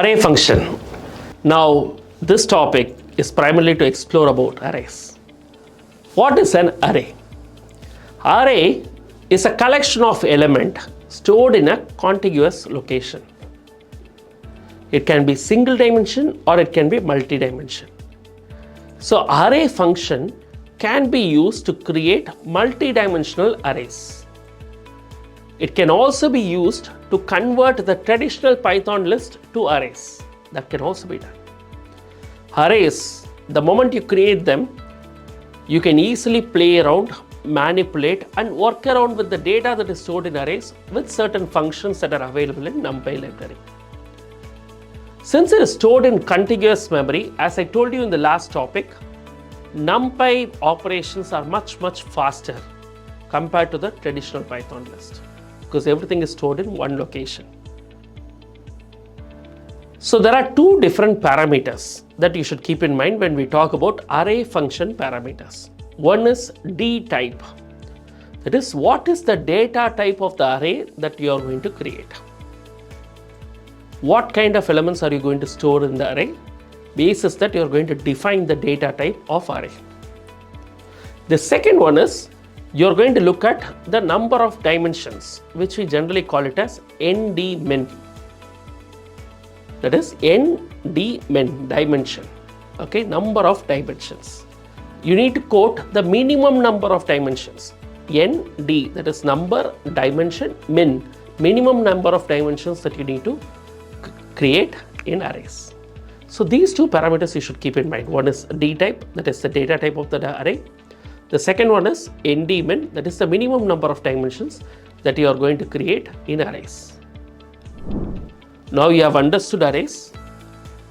Array function. Now, this topic is primarily to explore about arrays. What is an array? Array is a collection of elements stored in a contiguous location. It can be single dimension or it can be multi-dimension. So, array function can be used to create multi-dimensional arrays. It can also be used to convert the traditional Python list to arrays. That can also be done. Arrays, the moment you create them, you can easily play around, manipulate and work around with the data that is stored in arrays with certain functions that are available in NumPy library. Since it is stored in contiguous memory, as I told you in the last topic, NumPy operations are much faster compared to the traditional Python list because everything is stored in one location. So there are two different parameters that you should keep in mind when we talk about array function parameters. One is D type. That is, what is the data type of the array that you are going to create? What kind of elements are you going to store in the array? Basis that you are going to define the data type of array. The second one is you are going to look at the number of dimensions, which we generally call it as ND-min. That is ND-min, dimension. Okay, number of dimensions. You need to quote the minimum number of dimensions. ND, that is number, dimension, min, minimum number of dimensions that you need to create in arrays. So these two parameters you should keep in mind. One is D type, that is the data type of the array. The second one is ND-min, that is the minimum number of dimensions that you are going to create in arrays. Now you have understood arrays.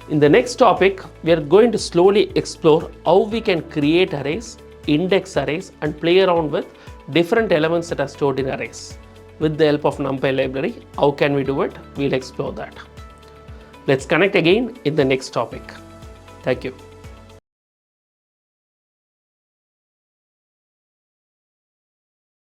In the next topic, we are going to slowly explore how we can create arrays, index arrays and play around with different elements that are stored in arrays. With the help of NumPy library, how can we do it? We'll explore that. Let's connect again in the next topic. Thank you.